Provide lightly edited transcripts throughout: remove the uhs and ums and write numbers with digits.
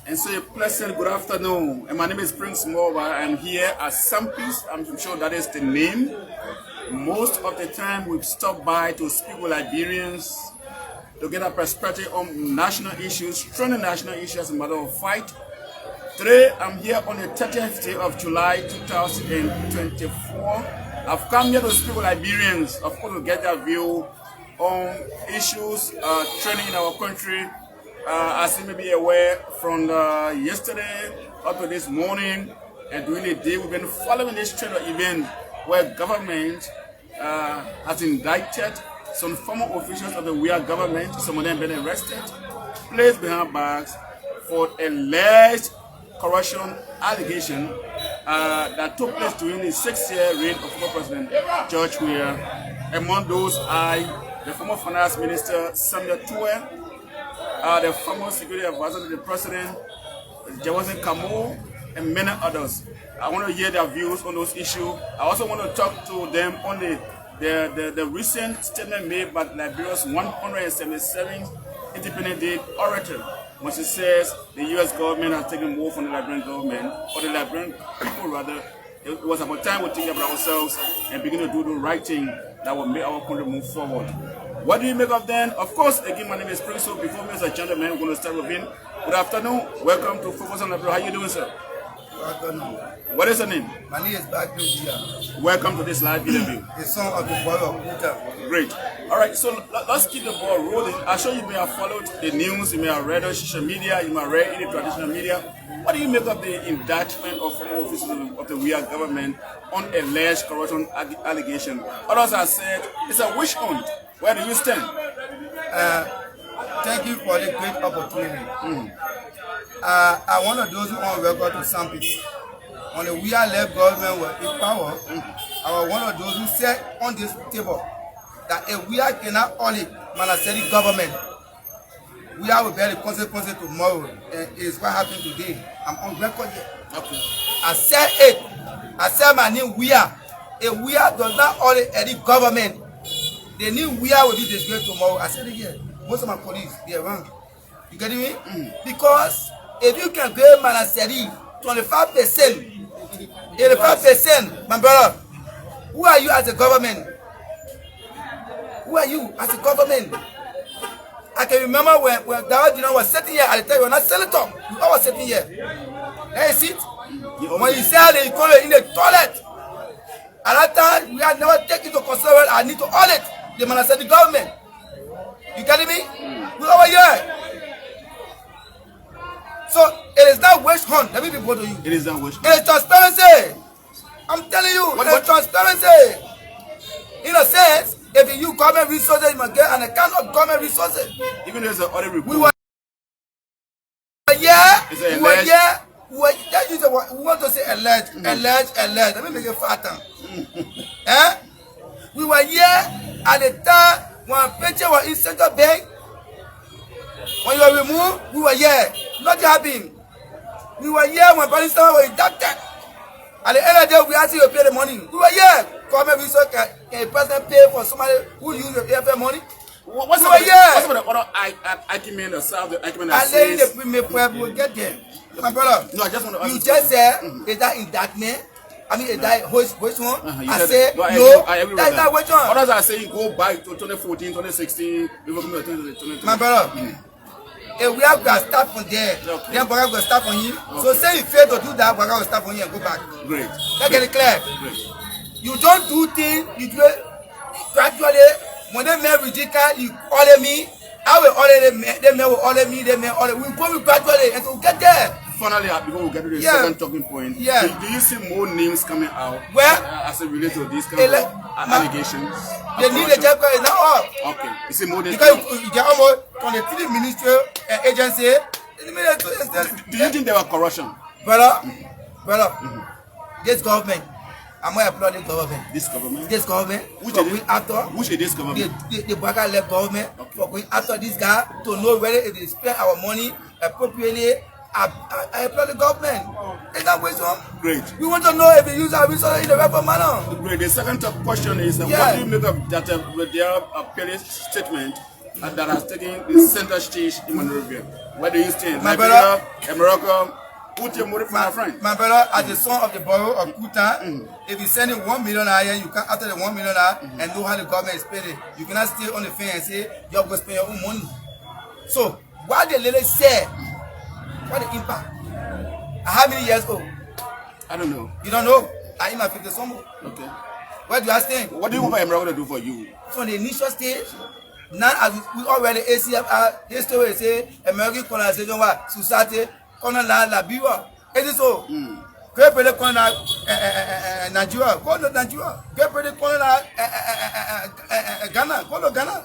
And so a pleasant good afternoon. And my name is Prince Weah. I'm here at Sampis. I'm sure that is the name. Most of the time we've stopped by to speak with Liberians to get a perspective on national issues, trending national issues as a matter of fact. Today I'm here on the 30th day of July 2024. I've come here to speak with Liberians, of course, to get their view on issues trending in our country. As you may be aware, from yesterday up to this morning and during the day, we've been following this trend of event where government has indicted some former officials of the Weah government. Some of them been arrested, placed behind bars for alleged corruption allegation that took place during the 6-year reign of former President George Weah. Among those are the former Finance Minister Samuel Weah, the former security advisor to the president, Jawazin Kamo, and many others. I want to hear their views on those issues. I also want to talk to them on the recent statement made by Liberia's 177th Independent Day orator, when she says the U.S. government has taken more from the Liberian government, or the Liberian people rather. It was about time we think about ourselves and begin to do the right thing that will make our country move forward. What do you make of them? Of course, again, my name is Prince. So before me as a gentleman, we're going to start with him. Good afternoon. Welcome to Focus on Liberia. How you doing, sir? Good afternoon. What is your name? My name is Weah. Welcome to this live interview. The son of the boy of Peter. Great. All right, so let's keep the ball rolling. I'm sure you may have followed the news, you may have read on social media, you may have read in the traditional media. What do you make of the indictment of former officers of the Weah government on alleged corruption allegation? Others have said it's a witch hunt. Where do you stand? Thank you for the great opportunity. I'm one of those who on record to Sampis. When the Weah left government was in power, I was one of those who said on this table that if Weah cannot audit Manaseri government, Weah will bear the consequences tomorrow. And it's what happened today. I'm on record here. Okay. I said it. I said my name Weah. If Weah does not audit any government, the new Weah will be disgraced tomorrow. I said it here. Most of my colleagues, they are wrong. You getting me? Because if you can pay Manaseri 25%, 85%, my brother, who are you as a government? Who are you as a government? I can remember when Dawud was sitting here at the time, we were not senator. We all were sitting here. There you see it. When you say they call it in the toilet, at that time, we had never taken into consideration I need to audit the Manaseri government. You getting me? We over here. So it is not witch hunt. Let me be bold to you. It is not witch hunt. It is transparency. I'm telling you, it is transparency. In a sense, if you use government resources, you must get an account of government resources. Even though there's an audit report. We were here. We want to say alleged. Let me make it fatter. We were here at the time when pension was in Central Bank. When you were removed, we were here. Nothing happened. We were here when Palestine was indicted. At the end of the day, we asked you to pay the money. We were here. Government resource can a person pay for somebody who use the AFM money? What's the other argument or solve the argument that says... I will get there. My brother, no, I just want to ask you just said, is that indictment? I mean, is that which one? I said, no, that's not which one. Others are saying go back to 2014, 2016, before 2020. My brother, if we have to start from there, then Baka will start from here. So say you fail to do that, Baka will start from here and go back. Great. Let's get it clear. Great. You don't do things, you do it gradually. When they make ridiculous, you order me. I will order them, they may order me, they may order. We go gradually and to get there. Finally, before we get to the second talking point, do you see more names coming out as it relates to these kind of allegations? They need a job is not all. Okay. You see more names? Because you get almost from the three ministry agency. Do you think there was corruption? Brother, this government, I'm going to applaud this government. This government? This government. Which is this government? The Baka left government for going after this guy to know whether if they spend our money appropriately. I applaud the government. Is that wisdom? Great. We want to know if we use our resources in the right manner. Great. The second question is what do you make of that with their appellate statement that has taken the center stage in Monrovia. Where do you stand? My Liberia, Morocco. Who take money from my friend? My brother, as the son of the borough of Kuta, if you send him $1 million here, you can after the $1 million and know how the government is paying. You cannot stay on the fence and say you're going to spend your own money. So what the lady said, what the impact? How many years old? I don't know. You don't know? I am 50 somewhere. Okay. Where do I stand? What do you want Morocco to do for you? From the initial stage, now as we already ACFR history say American colonization was society. Kona la Liberia, it is so. Great Britain kona Nigeria, go to Nigeria. Great Britain kona Ghana, go to Ghana.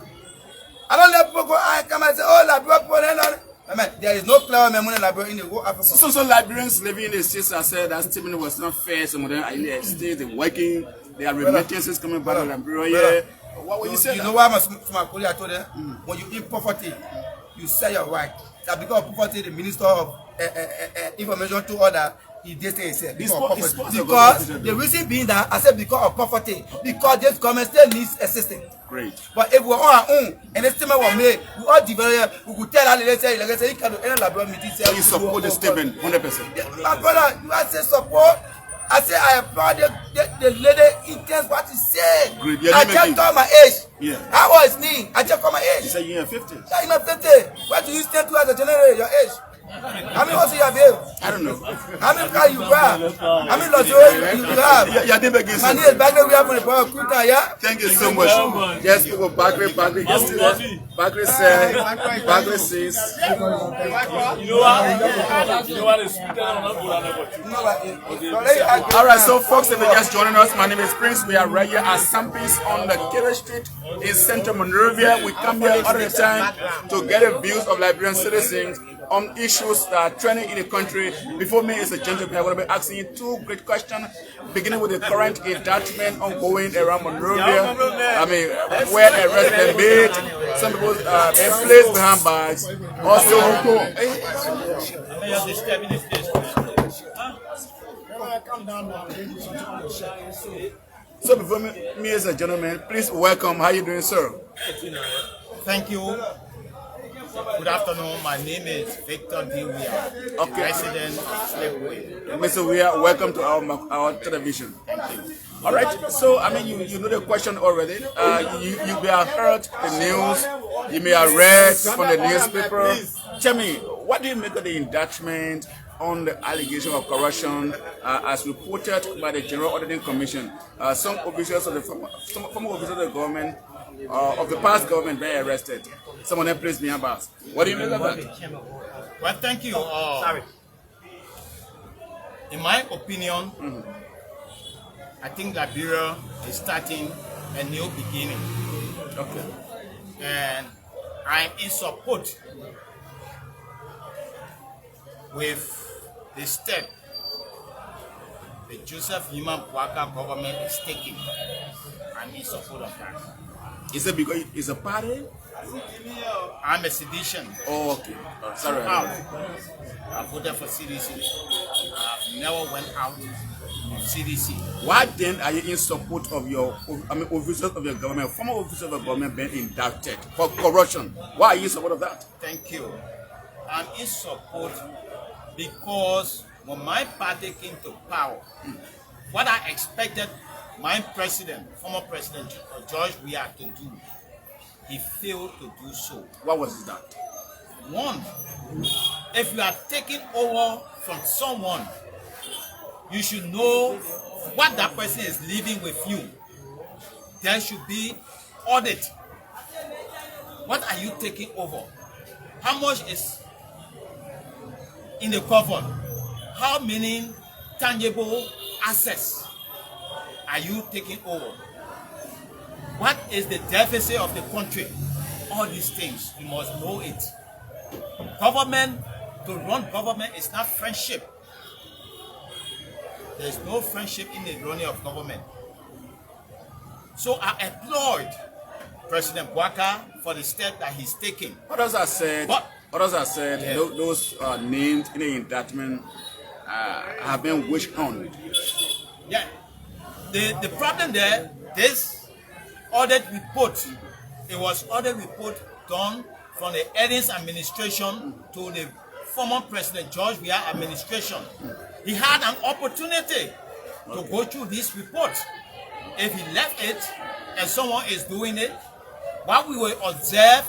I don't let people go. I come and say, oh, Liberia, I mean, there is no clear memory in Liberia in the whole Africa. So Liberians living in the states have said that statement was not fair. Some of them are in the states, they're working, there are remittances coming back to Liberia. What were you saying? You know why my colleague I told them? When you in poverty, you say your right. That because of poverty, the minister of information to order, he did say himself. Because the reason being that I said because of poverty, because this government still needs assistance. Great. But if we're on our own and the statement was made, we all develop, we could tell how they say, like I say, you can do any Liberia meeting. So you support the statement 100%? My brother, you I say support. I say I applaud the lady intends what he said. Great. I just call my age. Yeah. How was me? I just call my age. You say you're in 50? Yeah, you're 50. Where do you stand to as a general? Your age? How many also you have here? I don't know. How many cars you have? How many lots you have? My name is Bagre. We have on the power of Kuta, yeah? Thank you so much. Yes, people, Bagre yesterday. Bagre said, Bagre says. All right, so folks, if you're just joining us, my name is Prince. We are right here at Sampis on the Kere Street in Central Monrovia. We come here all the time to get the views of Liberian citizens on issues that are trending in the country. Before me is a gentleman. I'm going to be asking you two great questions, beginning with the current indictment ongoing around Monrovia. I mean, where arrests been made, some people been placed behind bars. Also, so before me as a gentleman, please welcome. How are you doing, sir? Thank you. Good afternoon. My name is Victor D. Weah, President of Liberian. Mr. Weah, welcome to our television. Thank you. All right. So, I mean, you know the question already. You may have heard the news. You may have read from the newspaper. Tell me, what do you make of the indictment on the allegation of corruption as reported by the General Auditing Commission? Some officials of the former officers of the government, of the past government, were arrested. Some of them placed behind bars. What do you make of that? Well, thank you. In my opinion, I think Liberia is starting a new beginning. Okay. And I'm in support with the step the Joseph Boakai government is taking. I'm in support of that. Is it because it's a party? I'm a sedition. Oh, okay. Sorry. I voted for CDC. I never went out of CDC. Why then are you in support of your, officers of your government, former officers of the government being indicted for corruption? Why are you in support of that? Thank you. I'm in support because when my party came to power, what I expected my president, former president George Weah to do, he failed to do so. What was that? One, if you are taking over from someone, you should know what that person is leaving with you. There should be audit. What are you taking over? How much is in the cover? How many tangible assets are you taking over? What is the deficit of the country? All these things, you must know it. Government, to run government is not friendship. There is no friendship in the running of government. So I applaud President Boakai for the step that he's taking. Others have said, yeah, those named in the indictment have been witch hunted. Yeah. The problem there, this audit report, it was audit report done from the Eddins administration to the former President George Weah administration. He had an opportunity to go through this report. If he left it and someone is doing it, what we will observe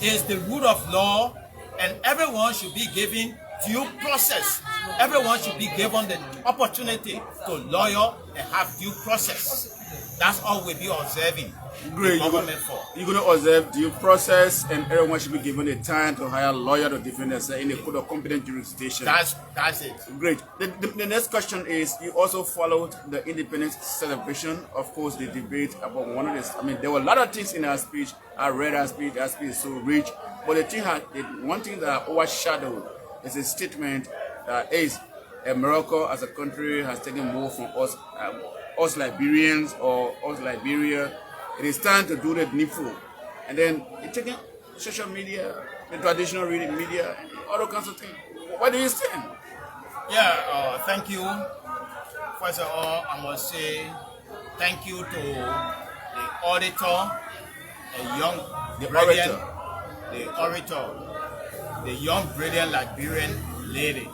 is the rule of law, and everyone should be given due process. Everyone should be given the opportunity to lawyer and have due process. That's all we'll be observing. Great. You're going to observe due process, and everyone should be given the time to hire a lawyer to defend themselves in a court of competent jurisdiction. That's it. Great. The next question is, you also followed the independence celebration, of course, the debate about one of this. I mean, there were a lot of things in our speech. I read our speech is so rich. But one thing that overshadowed is a statement that is America as a country has taken more from us Liberians or us Liberia. It is time to do the needful. And then you're taking social media, the traditional reading media, and other kinds of things. What do you think? Yeah, thank you. First of all, I must say thank you to the auditor, the young brilliant Liberian lady.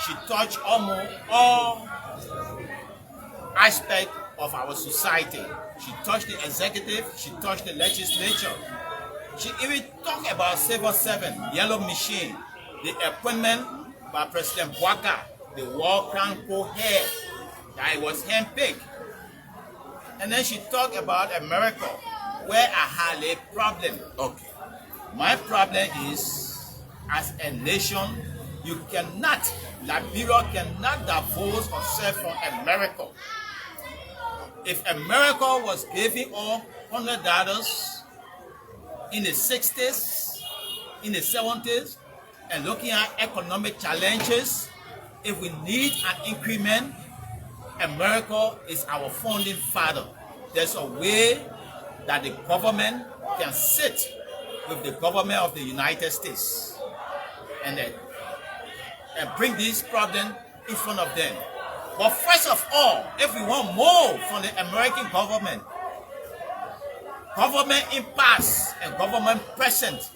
She touched almost all aspects of our society. She touched the executive, she touched the legislature. She even talked about Civil 7, Yellow Machine, the appointment by President Weah, the War Crown co-head, that it was handpicked. And then she talked about America, where I had a problem. Okay. My problem is, as a nation, Liberia cannot divorce herself from America. If America was giving us $100 in the 60s, in the 70s, and looking at economic challenges, if we need an increment, America is our founding father. There's a way that the government can sit with the government of the United States and bring this problem in front of them. But first of all, if we want more from the American government in past and government present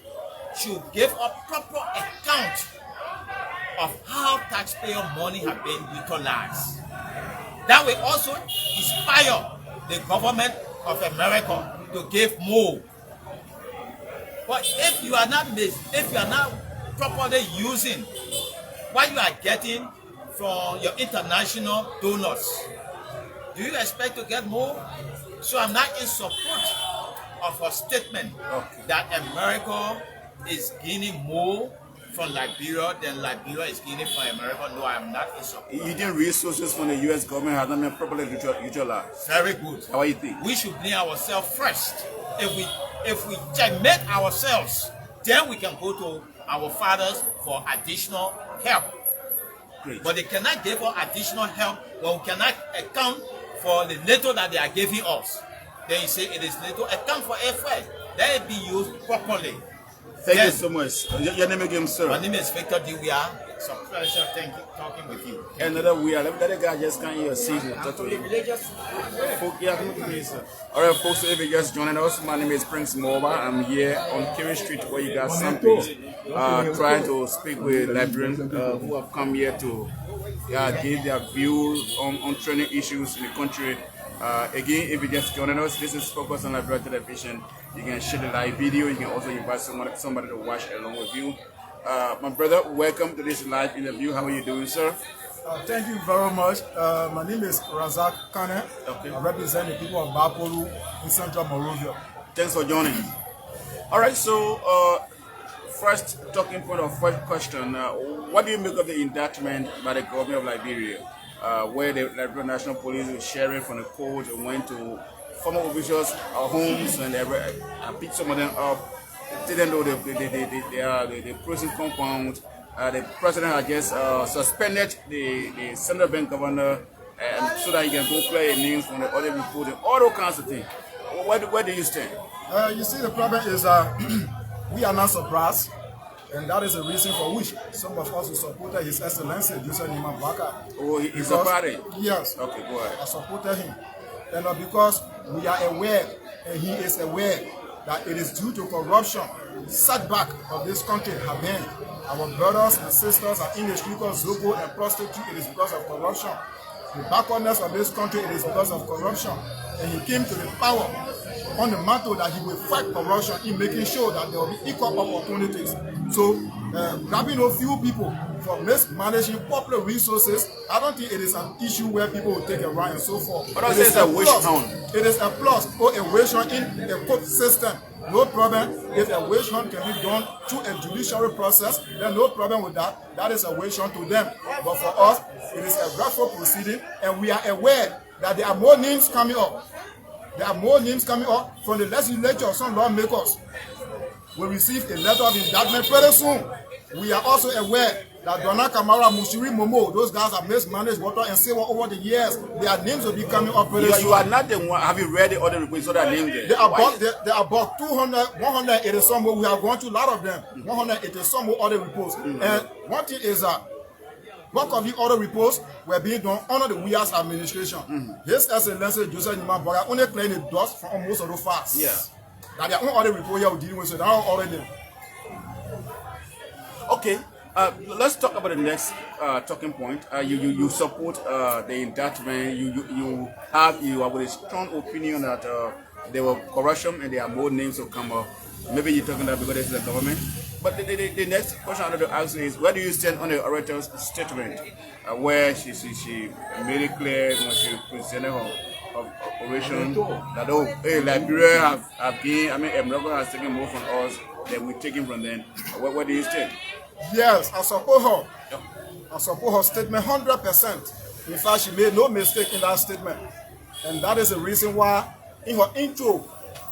should give a proper account of how taxpayer money has been utilized. That will also inspire the government of America to give more. But if you are not properly using what you are getting from your international donors, do you expect to get more? So I'm not in support of a statement that America is gaining more from Liberia than Liberia is gaining from America. No, I'm not in support. Using resources from the U.S. government has not been properly utilized. Very good. How do you think? We should blame ourselves first. If we checkmate ourselves, then we can go to our fathers for additional help. Great. But they cannot give us additional help when we cannot account for the little that they are giving us. Then you say it is little. Account for effort. Let it be used properly. Thank you so much. Your name again, sir? My name is Victor Weah. It's a pleasure talking with you. Another Weah. Let the guy just come here and see you. Talk to you. All right, folks, if you're just joining us, my name is Prince Morva. I'm here on Kerry Street where you got some people trying to speak with Liberians who have come here to give their view on training issues in the country. Again, if you're just joining us, this is Focus on Liberia Television. You can share the live video. You can also invite somebody to watch along with you. My brother, welcome to this live interview. How are you doing, sir? Thank you very much. My name is Razak Kane. Okay. I represent the people of Bapolu in Central Monrovia. Thanks for joining. All right, so first talking point of first question, what do you make of the indictment by the government of Liberia, where the Liberian National Police was sharing from the court and went to former officials' homes and they picked some of them up, didn't know the prison compound. The president had just suspended the central bank governor so that he can go clear names from the other reporting, all those kinds of things. Where do you stand? You see, the problem is we are not surprised, and that is the reason for which some of us who supported His Excellency Joseph Nima Baka. Oh, he's a party? Yes. Okay, go ahead. I supported him. And because we are aware, and he is aware, that it is due to corruption, setback of this country have been. Our brothers and sisters are in the street of Zogo and prostitute. It is because of corruption. The backwardness of this country, it is because of corruption. And he came to the power on the mantle that he will fight corruption in making sure that there will be equal opportunities. So, grabbing a few people for mismanaging public resources, I don't think it is an issue where people will take a ride and so forth. But it is a witch hunt. It is a plus or a witch hunt in a court system. No problem. If a witch hunt can be done through a judiciary process, then no problem with that. That is a witch hunt to them. But for us, it is a rightful proceeding, and we are aware that there are more names coming up. There are more names coming up from the legislature. Some lawmakers will receive a letter of indictment very soon. We are also aware that Donna Kamara, Mushiri Momo, those guys have mismanaged water and sewer over the years. Their names will be coming up very soon. You are not the one. Have you read the other reports that are named there? There are about 200, 180 some more. We have gone to a lot of them. 180 some more other reports. And one thing is that bulk of the other reports were being done under the Weah's administration. His Excellency Joseph Nima Boga only clearing the dust from most of the facts. Yeah. That there are no other reports here we're dealing with, so they are already. Okay. Let's talk about the next talking point. You support the indictment. You have a strong opinion that there were corruption and there are more names to come up. Maybe you're talking that because it's the government. But the next question I want to ask is, where do you stand on the orator's statement where she made it clear when she presented her operation that Liberia have gained, America has taken more from us than we're taking from them. Where do you stand? Yes, I support her. Yep. I support her statement 100%. In fact, she made no mistake in that statement. And that is the reason why in her intro,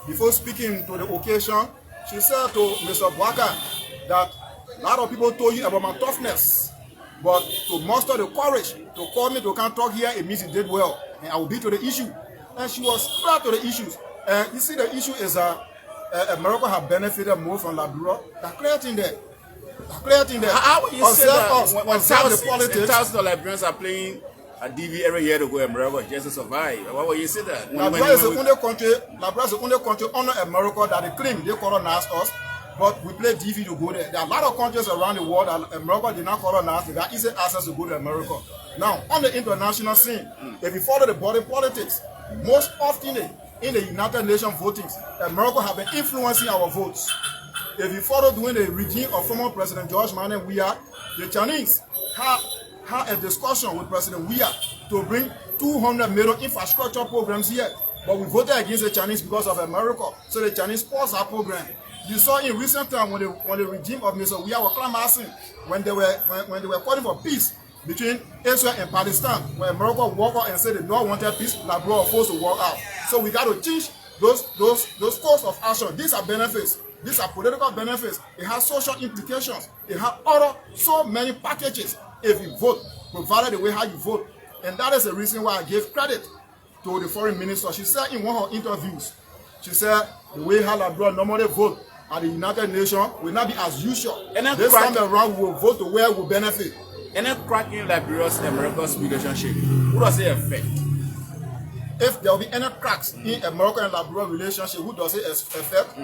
before speaking to the occasion, she said to Mr. Boaka that a lot of people told you about my toughness, but to muster the courage to call me to come talk here, it means you did well, and I will be to the issue. And she was straight to the issues. And you see, the issue is that America have benefited more from Liberia. The clear thing there. How would you say that when thousands of Liberians are playing a DV every year to go America just to survive? Why would you say that? Liberia is the only country under America that they claim they colonize us, but we play DV to go there. There are a lot of countries around the world that America did not colonize. They got easy access to go to America. Now, on the international scene, if you follow the body politics, most often in the United Nations votings, America have been influencing our votes. If you follow during the regime of former President George Manneh Weah, the Chinese had a discussion with President Weah to bring 200 million infrastructure programs here. But we voted against the Chinese because of America. So the Chinese paused our program. You saw in recent time when the regime of Mr. Weah were climaxing, when they were calling for peace between Israel and Palestine, when America walked out and said they don't want peace, Liberia was forced to walk out. So we got to change those course of action. These are benefits. These are political benefits. It has social implications. It has so many packages if you vote, provided the way how you vote. And that is the reason why I gave credit to the foreign minister. She said in one of her interviews, she said the way how Liberia normally vote at the United Nations will not be as usual. This time around we will vote to where we benefit. Any crack in Liberia's America's relationship, who does it affect? If there will be any cracks in America and Liberia relationship, who does it affect?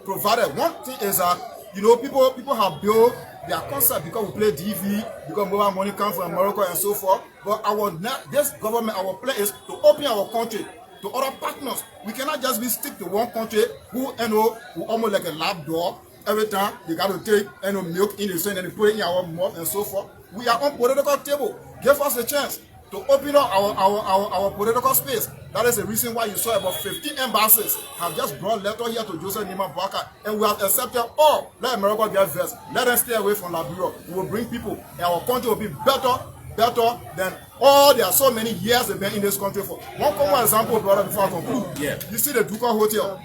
Provided one thing is that people have built their concept because we play DV, because mobile money comes from America and so forth. But this government, our plan is to open our country to other partners. We cannot just be stick to one country who almost like a lab dog. Every time they got to take milk in the sand and they put it in our mouth and so forth. We are on political table. Give us a chance to open up our political space. That is the reason why you saw about 15 embassies have just brought letter here to Joseph Nima Boaka, and we have accepted all. Let America get first. Let them stay away from Liberia. We will bring people, and our country will be better than all there are so many years they've been in this country for. One common example, brother, before I conclude. Yeah. You see the Ducal Hotel.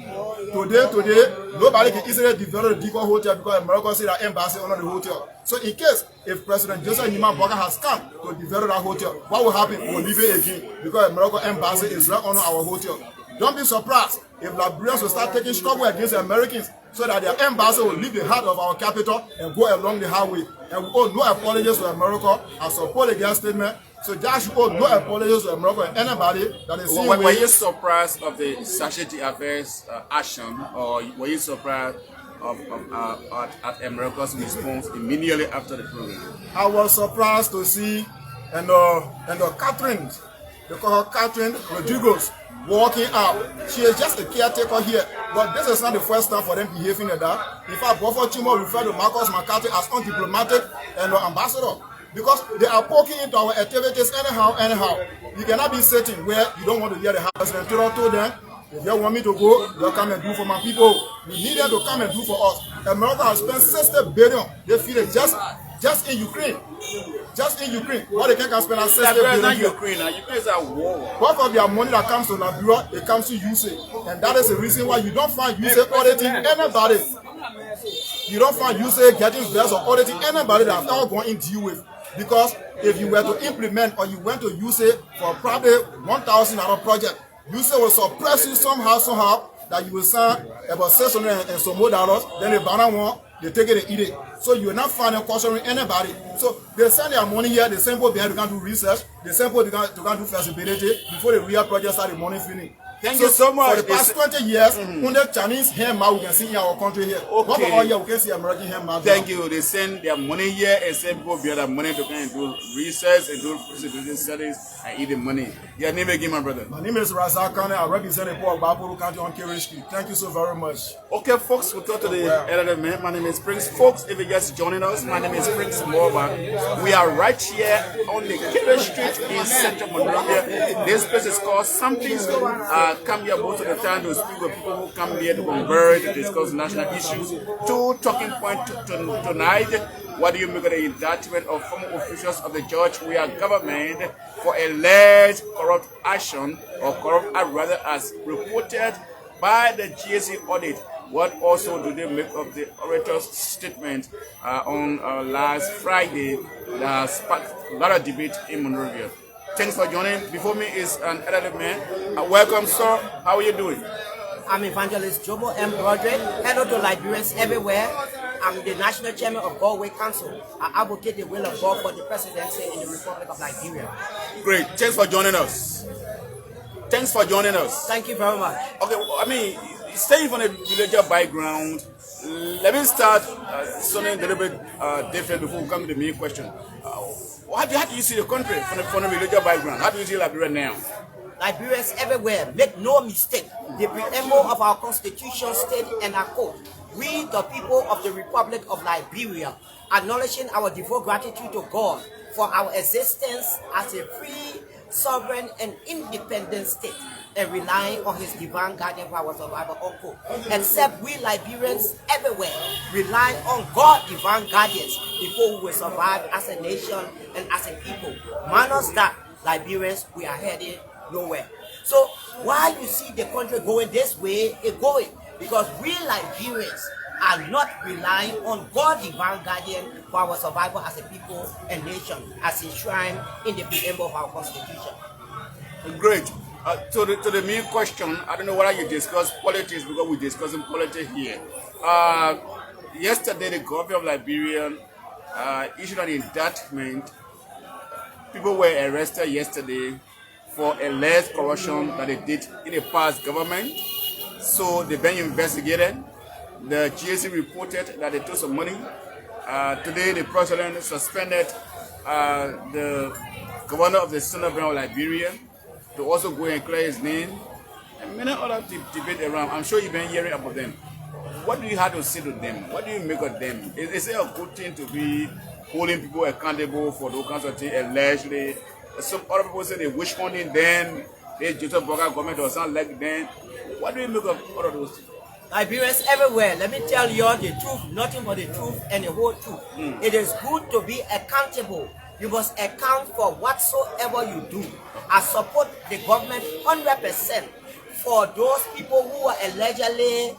Today, nobody can easily develop the Ducal Hotel because America see that embassy under the hotel. So in case if President Joseph Nima Boaka has come to develop that hotel, what will happen? We'll leave it again because American embassy is right under our hotel. Don't be surprised if Liberians will start taking struggle against the Americans so that their embassy will leave the heart of our capital and go along the highway. And we owe no apologies to America. I support the guest statement. So Josh should owe no apologies to Morocco and anybody that is seeing. Were you surprised of the Sachet Affairs action, or were you surprised at America's response immediately after the program? I was surprised to see and Catherine, they call her Catherine Rodriguez, walking out. She is just a caretaker here, but this is not the first time for them behaving like that. In fact, Buffer Chimo referred to Marcus McCarthy as undiplomatic and ambassador, because they are poking into our activities anyhow. You cannot be sitting where you don't want to hear the president. Told them, if you want me to go, they'll come and do for my people. We need them to come and do for us. America has spent $60 billion. They feel it just in Ukraine. Just in Ukraine. What they can spend on $60 billion. Not Ukraine. Ukraine is at war. Part of their money that comes to Liberia, it comes to USA. And that is the reason why you don't find USA auditing anybody. You don't find USA getting vests or auditing anybody that have ever gone in deal with. Because if you were to implement or you went to USA for probably $1,000 project, USA will suppress you somehow that you will sign about $600 and some more dollars, then the banner one, they take it and eat it. So you will not find them cautioning anybody. So they send their money here, they send people behind to go do research, they send people to go do feasibility before the real project start the money feeling. Thank you so much. For the past 20 years, under Chinese handmade we can see in our country here. Okay. What about here we can see American handmade? Thank you. They send their money here and send people behind their money to come and do research and do feasibility studies and eat the money. Your name again, my brother? My name is Razak Kane. I represent the poor of Baburu County on Kerry Street. Thank you so very much. Okay, folks, we'll talk to the elder man. My name is Prince. Folks, if you're just joining us, my name is Prince Morva. We are right here on the Kerry Street in Central Monrovia. This place is called Something. Come here most of the time to speak with people who come here to converge, to discuss national issues. Two talking points tonight. What do you make of the indictment of former officials of the George Weah government for alleged corrupt action, or corrupt act rather, as reported by the GSC audit? What also do they make of the orator's statement on last Friday that sparked a lot of debate in Monrovia? Thanks for joining. Before me is an elderly man. Welcome, sir. How are you doing? I'm Evangelist Jobo M. Broderick. Hello to Liberians everywhere. I'm the National Chairman of Galway Council. I advocate the will of God for the presidency in the Republic of Liberia. Great. Thanks for joining us. Thanks for joining us. Thank you very much. Okay, I mean, staying from a religious background, let me start something a little bit different before we come to the main question. How do you see the country from a religious background? How do you see Liberia now? Liberians everywhere, make no mistake. The preamble of our constitution states, and I quote, "We, the people of the Republic of Liberia, acknowledging our devout gratitude to God for our existence as a free, sovereign, and independent state, and relying on his divine guidance for our survival," unquote. Except we Liberians everywhere rely on God's divine guidance before we will survive as a nation and as a people. Minus that, Liberians, we are headed nowhere. So why you see the country going this way, it's going because we Liberians are not relying on God's divine guardian for our survival as a people and nation, as enshrined in the preamble of our constitution. Great. To the main question, I don't know whether you discuss politics, because we're discussing politics here. Yesterday, the government of Liberia issued an indictment. People were arrested yesterday for alleged corruption that they did in the past government. So they've been investigated. The GSC reported that they took some money. Today, the president suspended the governor of the Central Monrovia of Liberia to also go and clear his name. And many other debate around. I'm sure you've been hearing about them. What do you have to say to them? What do you make of them? Is it a good thing to be holding people accountable for those kinds of things allegedly? Some other people say they wish funding them, they Joseph Boga government or something like them. What do you make of all of those things? Liberians everywhere, let me tell you all the truth, nothing but the truth and the whole truth. It is good to be accountable. You must account for whatsoever you do. I support the government 100% for those people who are allegedly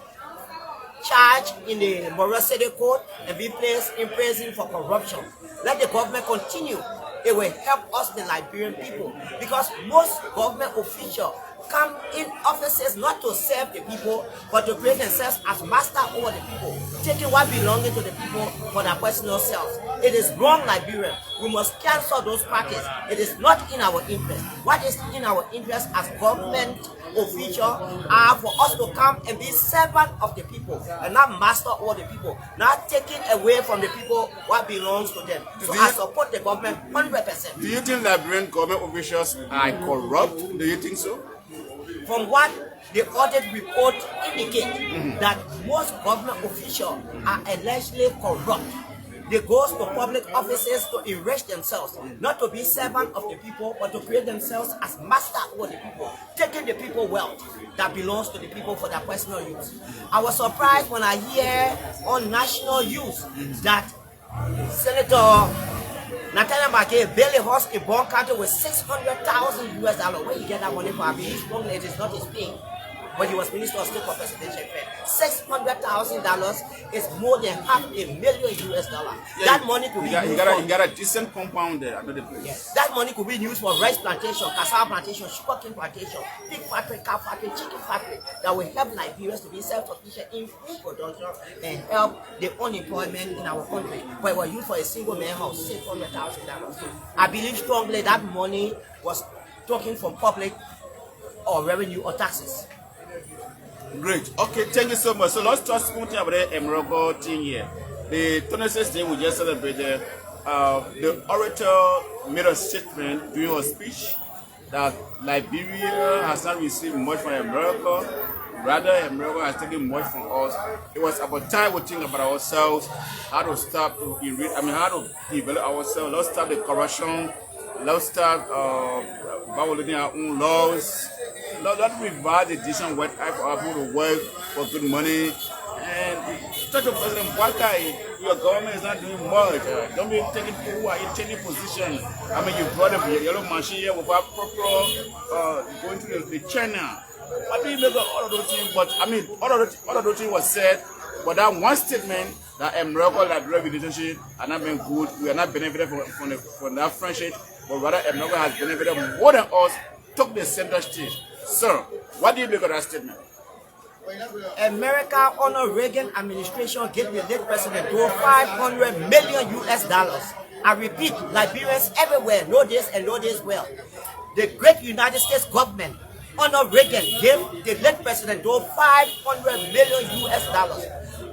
charged in the Moral City Court and be placed in prison for corruption. Let the government continue. It will help us, the Liberian people, because most government officials come in offices not to serve the people, but to create themselves as master over the people, taking what belonging to the people for their personal selves. It is wrong, Liberian. We must cancel those parties. It is not in our interest. What is in our interest as government officials are for us to come and be servant of the people and not master over the people, not taking away from the people what belongs to them. So I support the government 100%. Do you think Liberian government officials are corrupt? Do you think so? From what the audit report indicate, that most government officials are allegedly corrupt. They go to public offices to enrich themselves, not to be servant of the people, but to create themselves as master over the people, taking the people wealth that belongs to the people for their personal use. I was surprised when I hear on national news that Senator Nathaniel McKay bailed a horse in Bond County with $600,000 US. Where you get that money from? It is not his thing. When he was Minister of State for Presidential Affairs, $600,000 is more than $500,000 US. Yeah, that money could be used you got a decent compound there. Another place. Yes, that money could be used for rice plantation, cassava plantation, sugarcane plantation, pig factory, cow factory, chicken factory that will help Liberians to be self-sufficient in food production and help the unemployment in our country. But it was used for a single man house, $600,000. I believe strongly that money was taken from public or revenue or taxes. Great. Okay, thank you so much. So let's talk something about the Emerald thing here. The 26th day we just celebrated. The orator made a statement during her speech that Liberia has not received much from America. Rather, America has taken much from us. It was about time we think about ourselves, how to stop how to develop ourselves. Let's stop the corruption. Let's start violating our own laws. Let's revive the decent work for our people to work for good money. And talk to President Weah, your government is not doing much. Don't be taking people who are in any position. I mean, you brought up your yellow machine here without proper going to the China. What do you make of all of those things? But I mean, all of those things was said. But that one statement that America Liberia relationship are not been good. We are not benefited from that friendship, but rather America has benefited more than us. Took the center stage. Sir, what do you make of that statement? America under Reagan administration gave the late president $500 million US. I repeat, Liberians everywhere know this and know this well. The great United States government under Reagan gave the late president $500 million US.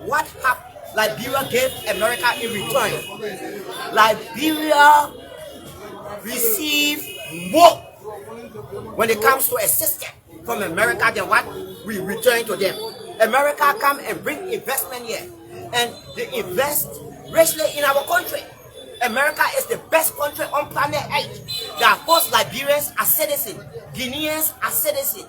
What happened? Liberia gave America in return. Liberia received more when it comes to assistance from America than what we return to them. America come and bring investment here, and they invest richly in our country. America is the best country on planet Earth that hosts Liberians as citizens, Guineans as citizens,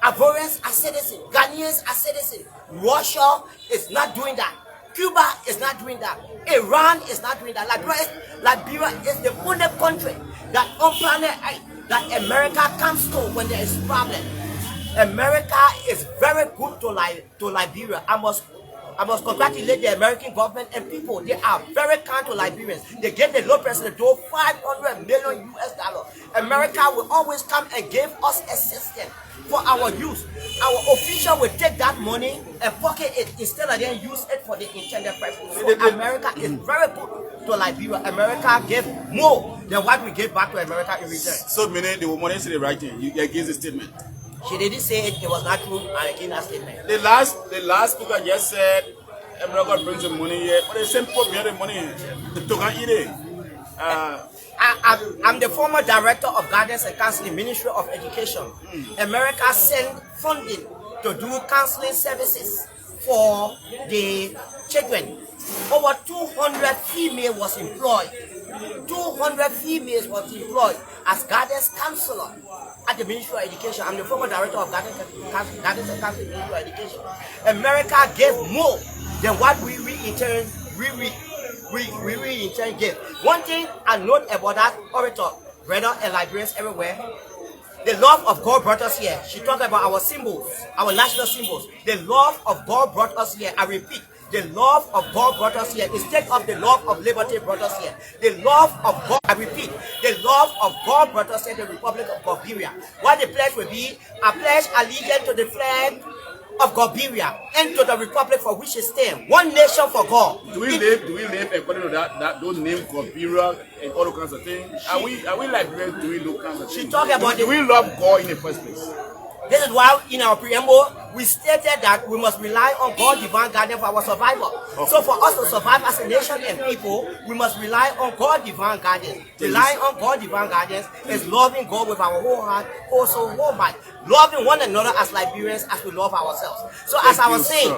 Ivorians as citizens, Ghanaians as citizens. Russia is not doing that. Cuba is not doing that. Iran is not doing that. Liberia is the only country that on planet Earth that America comes to when there is problem. America is very good to Liberia. I must congratulate the American government and people. They are very kind to Liberians. They gave the low president $500 million US. America will always come and give us assistance for our use. Our official will take that money and pocket it instead of then use it for the intended purpose. So America is very good to Liberia. America gave more than what we gave back to America in return. So meaning the woman said the right thing. You against the statement. She didn't say it was not true. I against that statement. The last speaker just said America brings the money here, but the same people behind the money the token eat it. I'm the former director of Guidance and Counseling, Ministry of Education. America sent funding to do counseling services for the children. Over 200 females was employed. 200 females was employed as guidance counselor at the Ministry of Education. I'm the former director of Guidance and Counseling, Ministry of Education. America gave more than what we in turn gave. One thing I note about that orator, brother and Liberians everywhere, the love of God brought us here. She talked about our symbols, our national symbols. The love of God brought us here. I repeat, The love of God brought us here instead of the love of liberty brought us here. The love of God, I repeat, the love of God brought us here, the Republic of Liberia. What the pledge will be, I pledge allegiance to the flag of Liberia and to the republic for which it stands. One nation for God. Do we live according to that those names Liberia and all those kinds of things? Are we Liberians doing those kinds of things? She talking about do we love God in the first place? This is why in our preamble we stated that we must rely on God's divine guidance for our survival. Okay. So for us to survive as a nation and people, we must rely on God's divine guidance. Relying on God's divine guidance is loving God with our whole heart, whole soul, whole mind. Loving one another as Liberians as we love ourselves. So as I was saying,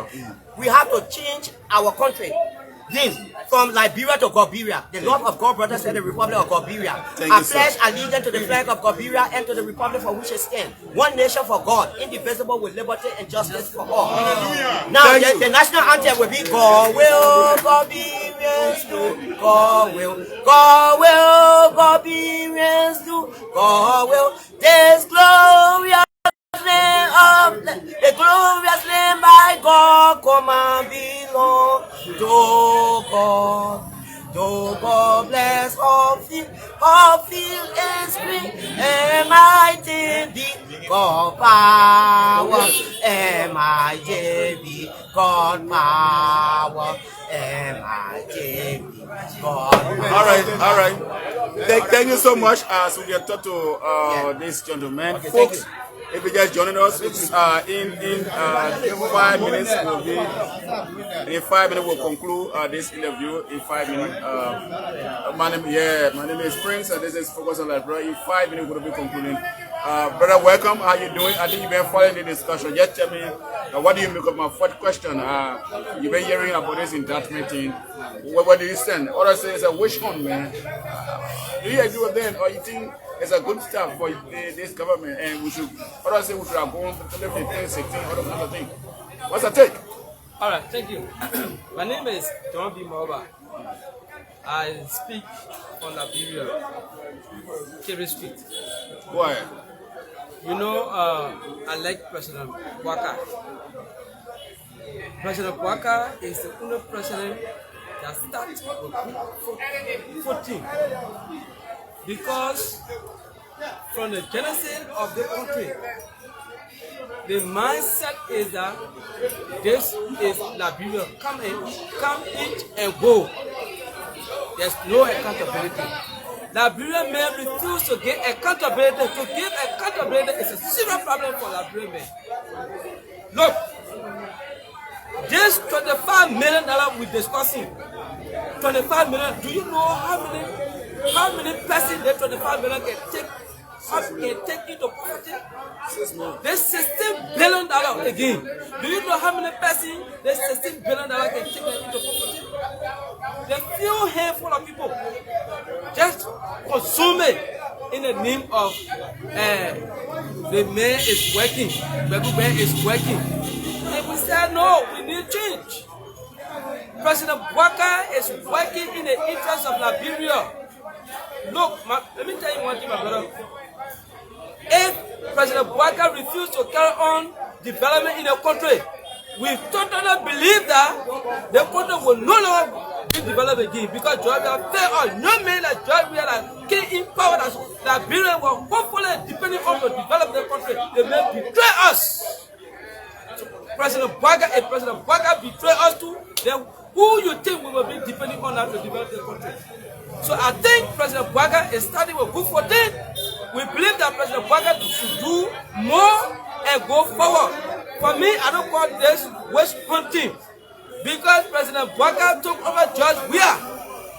we have to change our country name from Liberia to Liberia. The love of God brought us to the Republic of Liberia. I pledge allegiance to the flag of Liberia and to the Republic for which it stands. One nation for God, indivisible with liberty and justice for all. Hallelujah. Now the national anthem will be God will, Liberians do. God will, Liberians do. God will. This glorious name of the glorious name by God, come and belong to God. To God bless all field and spring, and mighty be God power, and mighty be God power, and mighty be God power. All right. Thank you so much. So we have talked to this gentleman, okay, folks. If you just joining us, it's in 5 minutes will be. In 5 minutes we'll conclude this interview. In 5 minutes, my name is Prince, and this is Focus on Liberia. In 5 minutes we'll be concluding. Brother, welcome. How you doing? I think you've been following the discussion. Just tell me, what do you make of my fourth question? You've been hearing about this indictment thing. What do you stand? Others say it's a wish hunt, man. Do you agree with them, or you think it's a good start for this government, and we should, others say we should have gone to 15, 16, other kind of thing? What's the take? All right, thank you. My name is John B. Morba. I speak on Liberia, Kerry Street. Go ahead. You know, I like President Weah. President Weah is the only president that starts with 14. Because from the genesis of the country, the mindset is that this is Liberia. Come eat and go. There's no accountability. Liberian men refuse to give accountability. To give accountability is a serious problem for Liberian men. Look, this $25 million we're discussing, 25 million, do you know how many persons that 25 million can take into poverty? There's $16 billion again. Do you know how many persons this $16 billion can take into poverty? The few handful of people just consume it in the name of the man is working, the man is working. And we said no, we need change. President Weah is working in the interest of Liberia. Look, let me tell you one thing, my brother. If President Weah refuses to carry on development in the country, we totally believe that the country will no longer be developed again, because Georgia failed us. No man like Georgia that came in power that Liberia will hopefully depending on to develop the country. They may betray us. President Weah betray us too. Then who you think we will be depending on that to develop the country? So I think President Weah is starting with good 14. We believe that President Weah should do more and go forward. For me, I don't call this witch hunting, because President Weah took over George Weah.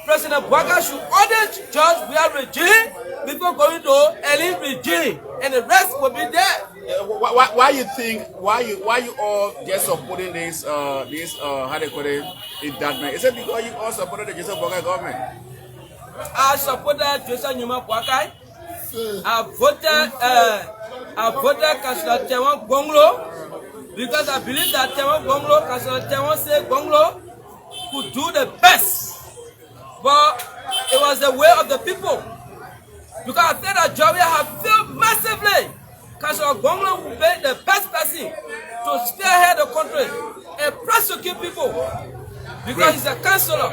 President Weah should audit George Weah regime before going to any regime, and the rest will be there. Why you think? Why you all just supporting this how they call it, indictment? Is it because you all supported the Joseph Boakai government? I supported Joseph Nyuma Boakai. I voted Councillor Tewan Gonglo, because I believe that Tewan Gonglo, Councillor Tewan say Gonglo could do the best, but it was the way of the people. Because I think that Georgia have failed massively. Councillor Gonglo will be the best person to spearhead the country and prosecute people. because he's a councillor.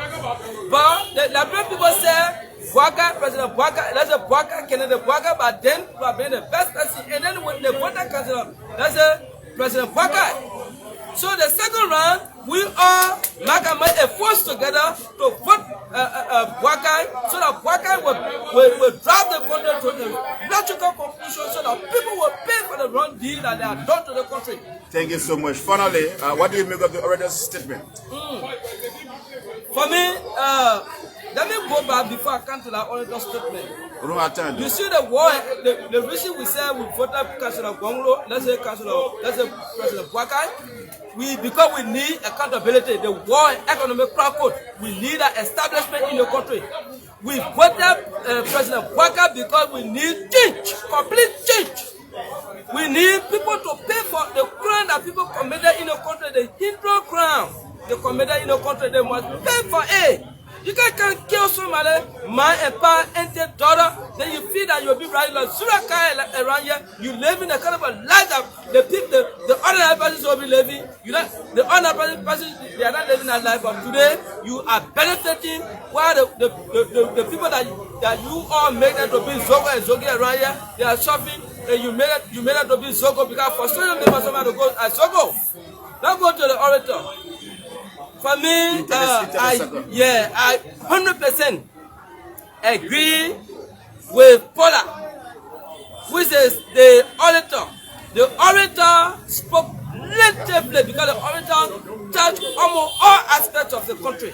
But the Liberian people say, President Weah, let's say Weah, Kennedy Weah, but then we are being the best person. And then when they vote that councillor, let's say President Weah. So the second round, we all make a force together to vote Weah, so that Weah will drive the country to the logical conclusion, so that people will pay for the wrong deal that they have done to the country. Thank you so much. Finally, what do you make of the orator's statement? For me, let me go back before I come to that orator's statement. You see the war, the reason we say we voted Councillor Gonglo, let's say President Weah, because we need accountability. The war economic code, we need an establishment in the country. We voted President Weah because we need change, complete change. We need people to pay for the crime that people committed in the country, the Hindu crime they committed in the country. They must pay for it. You can't kill somebody, man and pa, and their daughter, then you feel that you'll be right like Surakai around here. You live in a kind of a life that the people, the other persons will be living. You know, the other persons, they are not living that life. But today, you are benefiting while the people that you all make them to be Zogo and Zogi around here, they are suffering. And you made it to be Zogo because for so long they must have to go as Zogo. Now go to the orator. For me, I 100% agree with Paula, which is the orator. The orator spoke relatively because the orator touched almost all aspects of the country.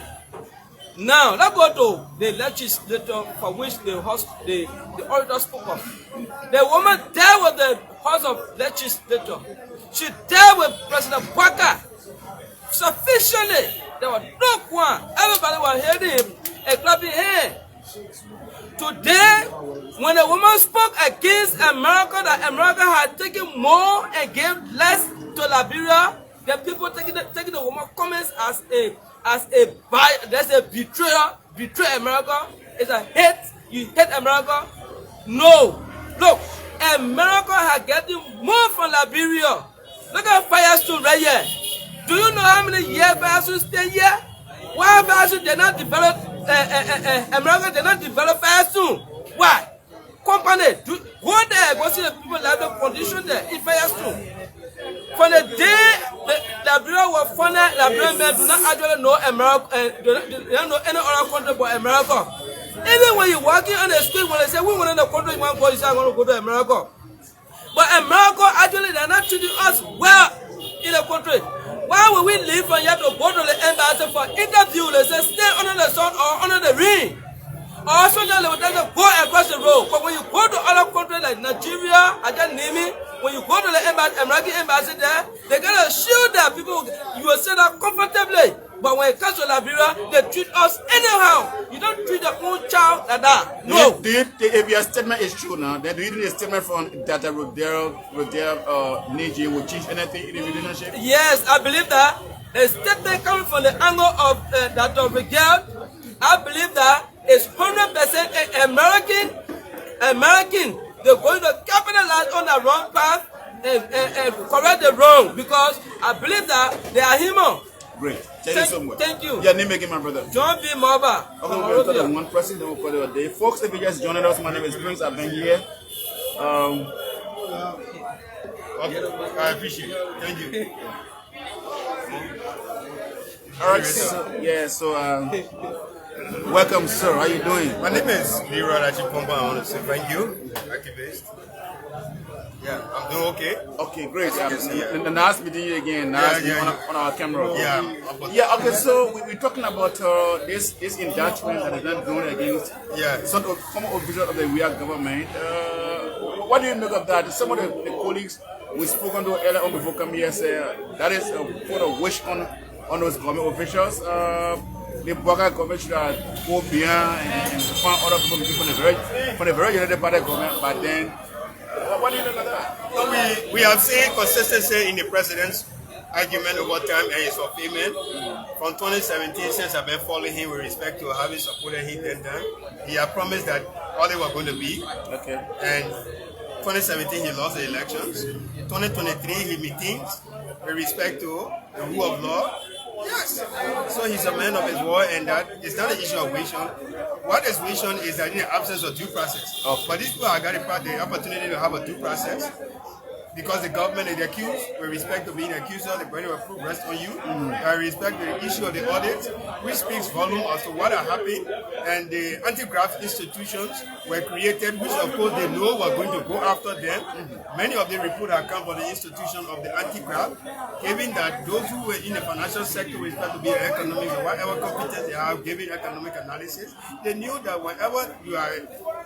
Now, let's go to the legislature for which the orator spoke of. The woman dealt with the House of Legislature. She dealt with President Weah sufficiently. There was no one. Everybody was hearing him and clapping hands. Today, when the woman spoke against America, that America had taken more and gave less to Liberia, the people taking the woman comments as a betrayer, betray America. It's a hate. You hate America. No. Look, America had gotten more from Liberia. Look at Firestone right here. Do you know how many years Firestone stay here? Why Firestone did not develop, America did not develop Firestone? Why? Company, go there, go see the people like the condition there in Firestone. From the day Liberia was founded, Liberian men do not actually know America, they don't know any other country but America. Even when you're walking on the street, when they say, we want in the country, you want to go, you say, I want to go to America. But America, actually, they're not treating us well in the country. Why would we leave from here to go to the embassy for interview? They say, stay under the sun or under the rain. Or sometimes they will tell you, go across the road. But when you go to other countries like Nigeria, I just name it, when you go to the embassy, American embassy there, they got to shield that people, you will sit down comfortably. But when it comes to Liberia, they treat us anyhow. You don't treat your own child like that. No. Do you think if your statement is true now, then do you think a statement from Dr. Rodale Niji will change anything in the relationship? Yes, I believe that. A statement coming from the angle of Dr. Rodale, I believe that it's 100% American. They're going to capitalize on the wrong path and correct the wrong, because I believe that they are human. Great. Thank you so much. Thank you. Your name again, my brother. John B. Mova. Okay, we're going to one person, then we'll call it a day. Folks, if you just joined us, my name is Prince. I've been here. Okay, I appreciate it. Thank you. All right, so welcome, sir. How you doing? My name is Leroy Achipomba. I want to say thank you. Activist. Yeah, I'm doing okay. Okay, great. Nice meeting you again. Nice on our camera. Yeah. Okay, so we're talking about this indictment that is not going against some former officials of the Weah government. What do you make of that? Some of the colleagues we spoke on earlier on before coming here say that is a put a wish on those government officials. The Weah government should go beyond and find other people from the very United Party government, but then. What do you think of that? We have seen consistency in the president's argument over time and his fulfillment. From 2017, since I've been following him with respect to having supported him then done, he had promised that all they were going to be. Okay. And 2017, he lost the elections. 2023, he meetings with respect to the rule of law. Yes. So he's a man of his word, and that is not an issue of vision. What is vision is that in the absence of due process. But these people have got the opportunity to have a due process. Because the government is accused, with respect to being accused, the burden of proof rests on you. With respect to the issue of the audit, which speaks volume as to what happened, and the anti-graft institutions were created, which of course they know were going to go after them. Many of the reports have come from the institution of the anti-graft, given that those who were in the financial sector with respect to being economics or whatever competence they have, giving economic analysis, they knew that whatever you are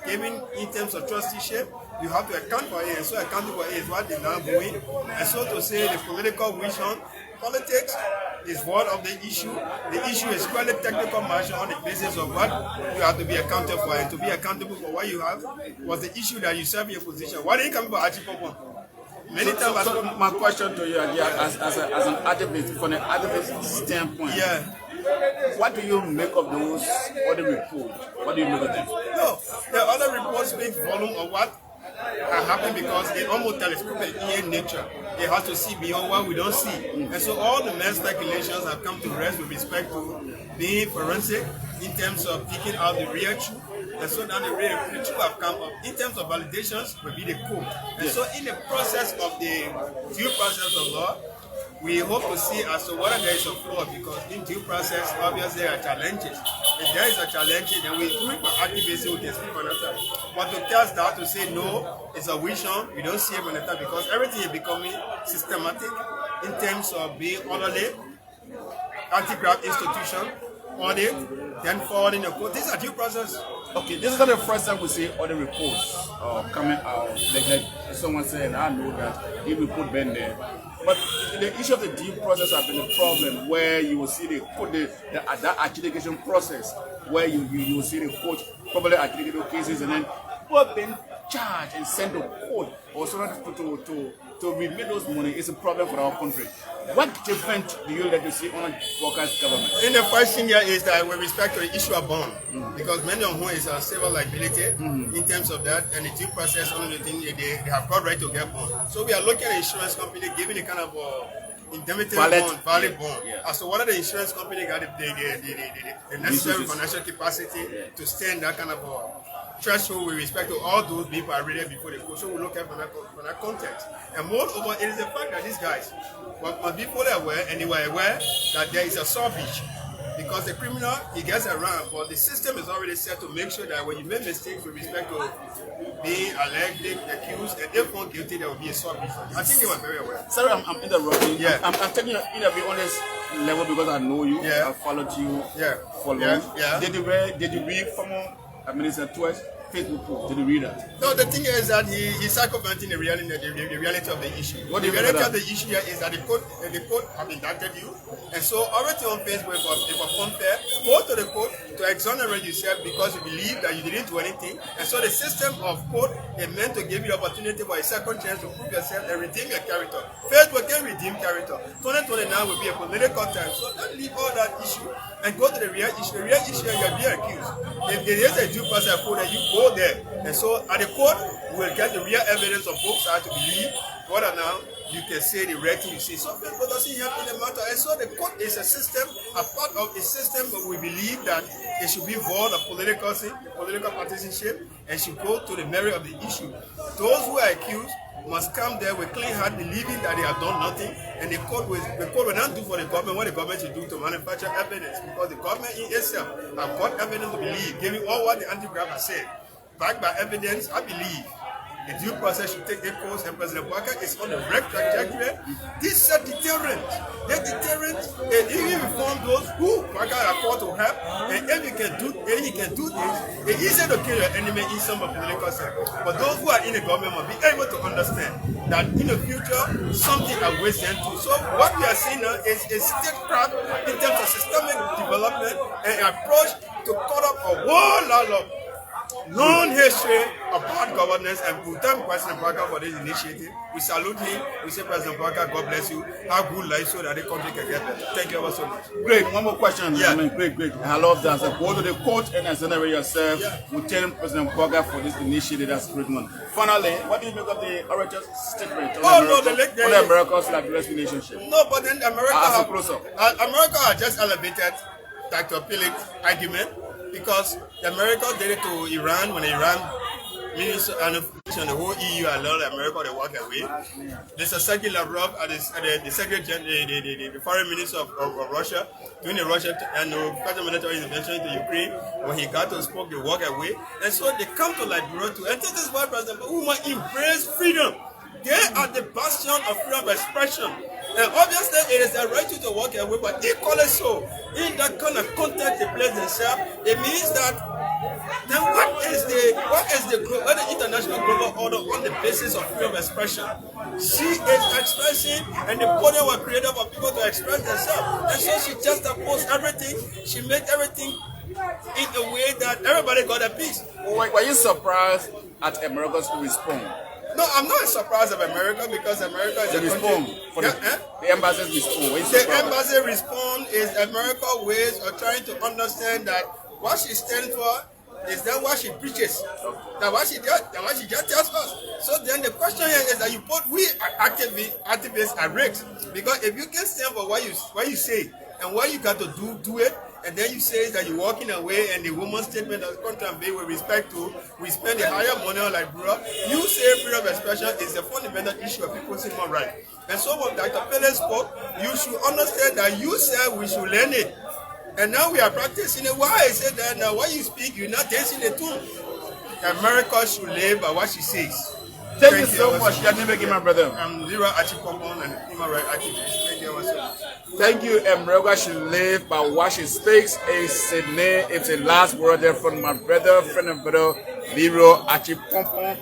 giving in terms of trusteeship, you have to account for it, and so accounting for it is what they're now doing. And so to say the political vision, politics is one of the issue. The issue is quite a technical measure on the basis of what you have to be accountable for, and to be accountable for what you have was the issue that you serve your position. Why didn't you come for Achipopo? Many times. So my question to you, as an activist, from an activist standpoint, what do you make of those other reports? What do you make of them? No, the other reports speak volume of what happened because they almost telescopic in nature. They have to see beyond what we don't see. And so all the mass speculations have come to rest with respect to being forensic in terms of picking out the real truth. And so now the real truth have come up. In terms of validations, will be the code. And so in the process of the due process of law, we hope to see as to whether there is a flaw, because in due process, obviously there are challenges. If there is a challenge, then we do it for activism, we can speak on that. But to test that, to say no, it's a vision, we don't see it on that, because everything is becoming systematic in terms of being orderly, anti-graft institution, audit, then forwarding the code. These are due process. Okay, this is not the first time we see other reports coming out. Like someone saying, I know that the report been there. But the issue of the due process has been a problem where you will see that adjudication process where you will see the court probably adjudicating cases and then people have been charged and sent to court or so to remit those money is a problem for our country. What different do you like to see on Walker's government? In the first thing here is that with respect to the issue of bond, because many of whom is a civil liability in terms of that, and the due process, one of the things they have got right to get bond. So we are looking at the insurance company giving a kind of indemnity bond, valid bond. As to whether the insurance company got the necessary financial capacity to stand that kind of threshold with respect to all those being paraded before the court. So we look at from that context. And moreover, it is the fact that these guys must be fully aware, and they were aware that there is a saw beach. Because the criminal, he gets around, but the system is already set to make sure that when you make mistakes with respect to being alleged, accused, and if found guilty, there will be a saw beach. I think they were very aware. Sorry, I'm interrupting. Yeah. I'm taking you interview on this level because I know you. Yeah. I followed you for long. Yeah. Did you read former Minister Twice Facebook post? Did you read that? No, the thing is that he's circumventing the reality of the issue. What the do you reality mean by of the issue here is that the court have indicted you, and so already on Facebook, if a unfair, go to the court to exonerate yourself because you believe that you didn't do anything, and so the system of court is meant to give you the opportunity for a second chance to prove yourself and redeem your character. Facebook can redeem character. 2029 will be a political time, so don't leave all that issue and go to the real issue. The real issue, you're being accused. If there is a due process code, that you go there, and so at the court we will get the real evidence of both sides to believe whether now you can say the right thing you say. So people doesn't help in the matter, and so the court is a system, a part of a system, but we believe that it should be void of political partisanship and should go to the merit of the issue. Those who are accused must come there with clean heart, believing that they have done nothing, and the court will not do for the government what the government should do to manufacture evidence, because the government in itself have got evidence to believe, giving all what the anti-graft has said, backed by evidence. I believe the due process should take their course, and President Walker is on the right trajectory. This is a deterrent. The deterrent, and even reform those who Walker are called to help, and if he can do this, it's easier to kill your enemy in some political sector. But those who are in the government must be able to understand that in the future, something awaits them too. So what we are seeing now is a statecraft in terms of systemic development and approach to cut up a whole lot of known history of bad governance, and we thank President Parker for this initiative. We salute him. We say, President Parker, God bless you. Have good life so that the country can get better. Thank you ever so much. Great. One more question. Yeah. I mean, great. I love that. So go to the court and exonerate yourself. Yeah. We thank President Parker for this initiative. That's a great one. Finally, what do you make of the orator's statement on the America's relationship? No, but then America America has just elevated Dr. Phillips' argument because America did it to Iran when Iran minister and the whole EU allowed America to walk away. There's a Sergei Lavrov, the foreign minister of Russia, doing the Russian and the special military intervention into Ukraine. When he got to speak, they walk away. And so they come to Liberia to, and this is why President Obama embrace freedom. They are the bastion of freedom of expression. And obviously it is their right to walk away, but equally so, in that kind of context they place themselves, it means that then what is the international global order on the basis of freedom of expression? She is expressing, and the podium was created for people to express themselves. And so she just opposed everything. She made everything in a way that everybody got a piece. Were you surprised at America's response? No, I'm not surprised of America because America is the response. The embassy's response. The embassy response is America's ways of trying to understand that what she stands for is that what she preaches. That what she just tells us. So then the question here is that you put we activists at risk, because if you can stand for what you say and what you got to do it, and then you say that you're walking away, and the woman's statement is contrary with respect to we spend the higher money on Liberia. You say freedom of expression is a fundamental issue of people's human rights. And so when Dr. Pele spoke, you should understand that you said we should learn it. And now we are practicing it. Why I said that now when you speak, you're not dancing the tune. America should live by what she says. Thank you so much. Your name again, my brother. I'm Zero Achipopon and human rights activist. Thank you so much. Thank you, America should live by what she speaks. It's a last word there from my brother, friend and brother, Zero Achipopon.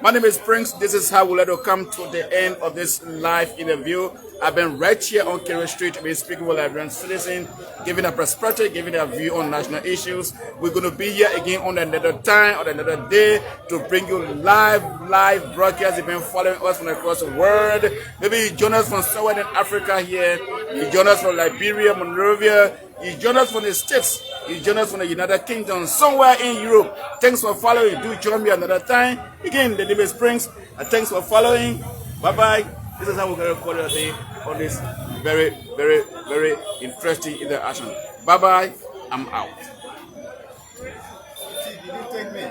My name is Prince. This is how we'll let you come to the end of this live interview. I've been right here on Kerry Street. We're speaking with Liberian citizens, giving a perspective, giving a view on national issues. We're going to be here again on another time, on another day, to bring you live broadcasts. You've been following us from across the world. Maybe you join us from somewhere in Africa here. You join us from Liberia, Monrovia. You join us from the States. You join us from the United Kingdom, somewhere in Europe. Thanks for following. Do join me another time. Again, the name is Prince. Thanks for following. Bye-bye. This is how we're going to call it a day on this very, very, very interesting interaction. Bye-bye. I'm out. See, did you take me?